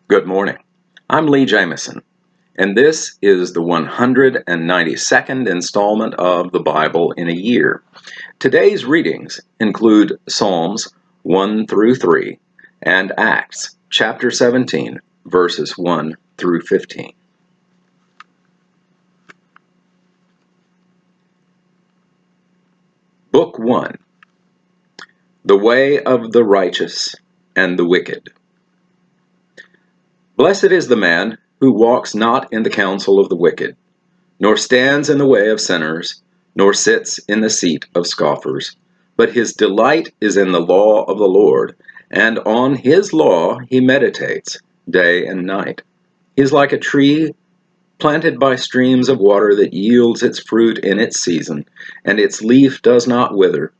Good morning. I'm Lee Jamison, and this is the 192nd installment of the Bible in a Year. Today's readings include Psalms 1 through 3 and Acts chapter 17, verses 1 through 15. Book 1. The Way of the Righteous and the Wicked. Blessed is the man who walks not in the counsel of the wicked, nor stands in the way of sinners, nor sits in the seat of scoffers. But his delight is in the law of the Lord, and on his law he meditates day and night. He is like a tree planted by streams of water that yields its fruit in its season, and its leaf does not wither.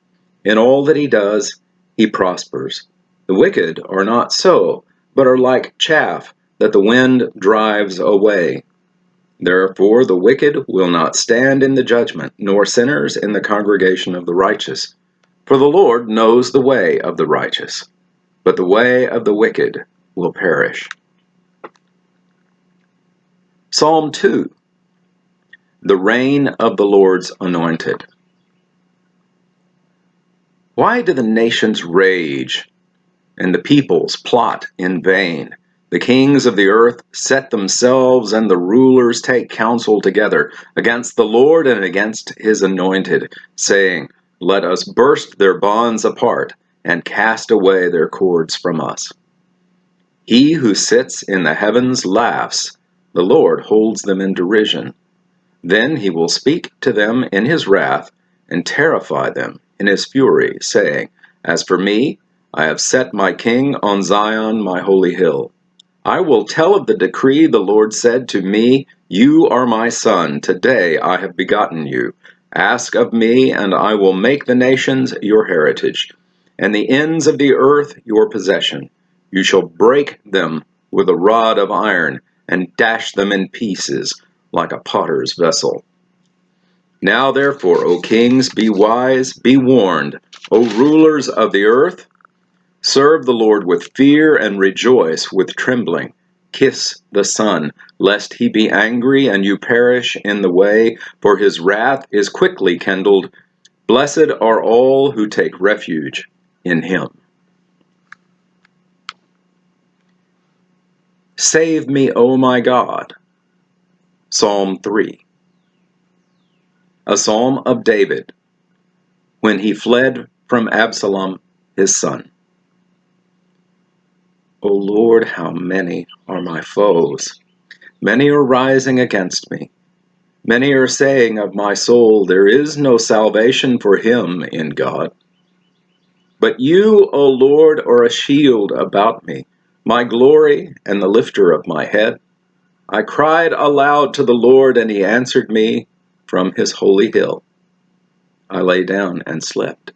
In all that he does, he prospers. The wicked are not so, but are like chaff that the wind drives away. Therefore the wicked will not stand in the judgment, nor sinners in the congregation of the righteous. For the Lord knows the way of the righteous, but the way of the wicked will perish. Psalm 2. The reign of the Lord's anointed. Why do the nations rage, and the peoples plot in vain? The kings of the earth set themselves, and the rulers take counsel together against the Lord and against his anointed, saying, Let us burst their bonds apart and cast away their cords from us. He who sits in the heavens laughs, the Lord holds them in derision. Then he will speak to them in his wrath and terrify them in his fury, saying, As for me, I have set my king on Zion, my holy hill. I will tell of the decree the Lord said to me, You are my son, today I have begotten you. Ask of me, and I will make the nations your heritage, and the ends of the earth your possession. You shall break them with a rod of iron, and dash them in pieces like a potter's vessel. Now therefore, O kings, be wise, be warned. O rulers of the earth, serve the Lord with fear and rejoice with trembling. Kiss the Son, lest he be angry and you perish in the way, for his wrath is quickly kindled. Blessed are all who take refuge in him. Save me, O my God. Psalm 3. A psalm of David, when he fled from Absalom, his son. O Lord, how many are my foes? Many are rising against me. Many are saying of my soul, There is no salvation for him in God. But you, O Lord, are a shield about me, my glory and the lifter of my head. I cried aloud to the Lord, and he answered me from his holy hill. I lay down and slept.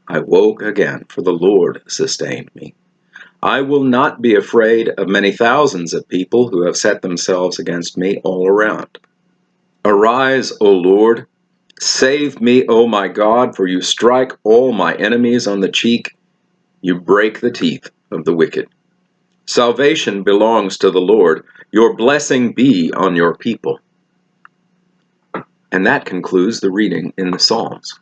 I woke again, for the Lord sustained me. I will not be afraid of many thousands of people who have set themselves against me all around. Arise, O Lord, save me, O my God, for you strike all my enemies on the cheek. You break the teeth of the wicked. Salvation belongs to the Lord. Your blessing be on your people. And that concludes the reading in the Psalms.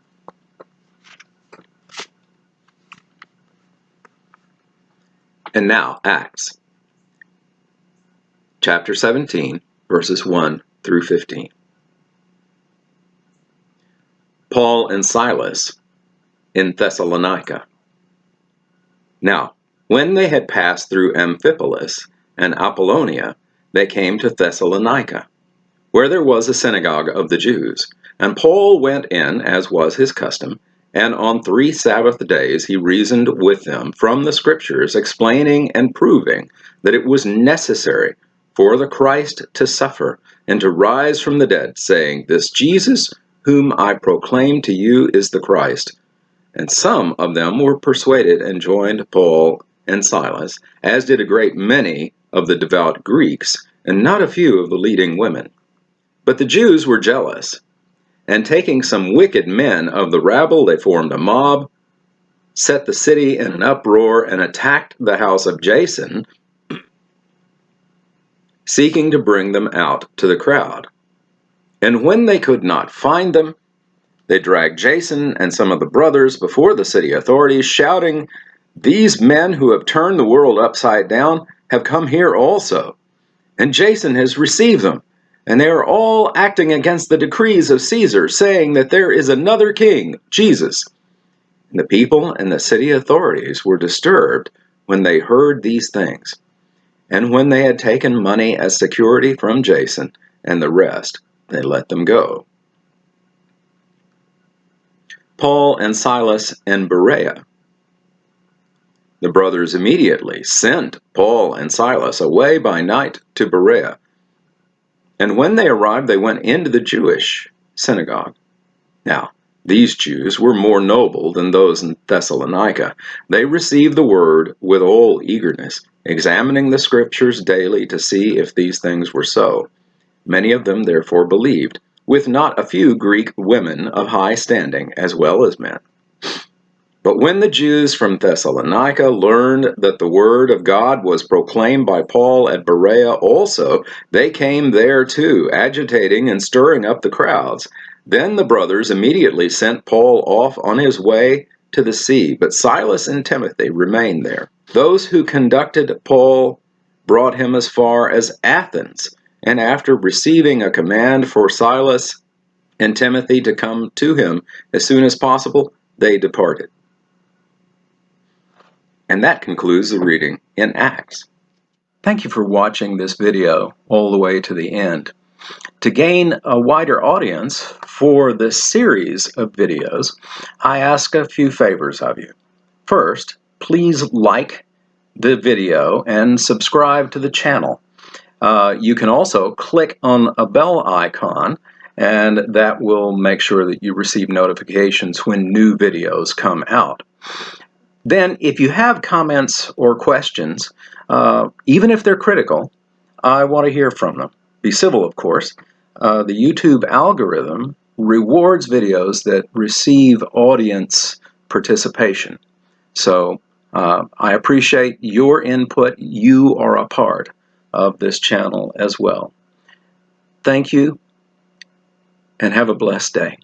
And now, Acts, chapter 17, verses 1 through 15. Paul and Silas in Thessalonica. Now, when they had passed through Amphipolis and Apollonia, they came to Thessalonica, where there was a synagogue of the Jews. And Paul went in, as was his custom, and on 3 Sabbath days he reasoned with them from the Scriptures, explaining and proving that it was necessary for the Christ to suffer and to rise from the dead, saying, This Jesus whom I proclaim to you is the Christ. And some of them were persuaded and joined Paul and Silas, as did a great many of the devout Greeks, and not a few of the leading women. But the Jews were jealous, and taking some wicked men of the rabble, they formed a mob, set the city in an uproar, and attacked the house of Jason, seeking to bring them out to the crowd. And when they could not find them, they dragged Jason and some of the brothers before the city authorities, shouting, "These men who have turned the world upside down have come here also, and Jason has received them, and they are all acting against the decrees of Caesar, saying that there is another king, Jesus." And the people and the city authorities were disturbed when they heard these things. And when they had taken money as security from Jason and the rest, they let them go. Paul and Silas in Berea. The brothers immediately sent Paul and Silas away by night to Berea. And when they arrived, they went into the Jewish synagogue. Now, these Jews were more noble than those in Thessalonica. They received the word with all eagerness, examining the scriptures daily to see if these things were so. Many of them therefore believed, with not a few Greek women of high standing as well as men. But when the Jews from Thessalonica learned that the word of God was proclaimed by Paul at Berea also, they came there too, agitating and stirring up the crowds. Then the brothers immediately sent Paul off on his way to the sea, but Silas and Timothy remained there. Those who conducted Paul brought him as far as Athens, and after receiving a command for Silas and Timothy to come to him as soon as possible, they departed. And that concludes the reading in Acts. Thank you for watching this video all the way to the end. To gain a wider audience for this series of videos, I ask a few favors of you. First, please like the video and subscribe to the channel. You can also click on a bell icon, and that will make sure that you receive notifications when new videos come out. Then, if you have comments or questions, even if they're critical, I want to hear from them. Be civil, of course. The YouTube algorithm rewards videos that receive audience participation. So I appreciate your input. You are a part of this channel as well. Thank you, and have a blessed day.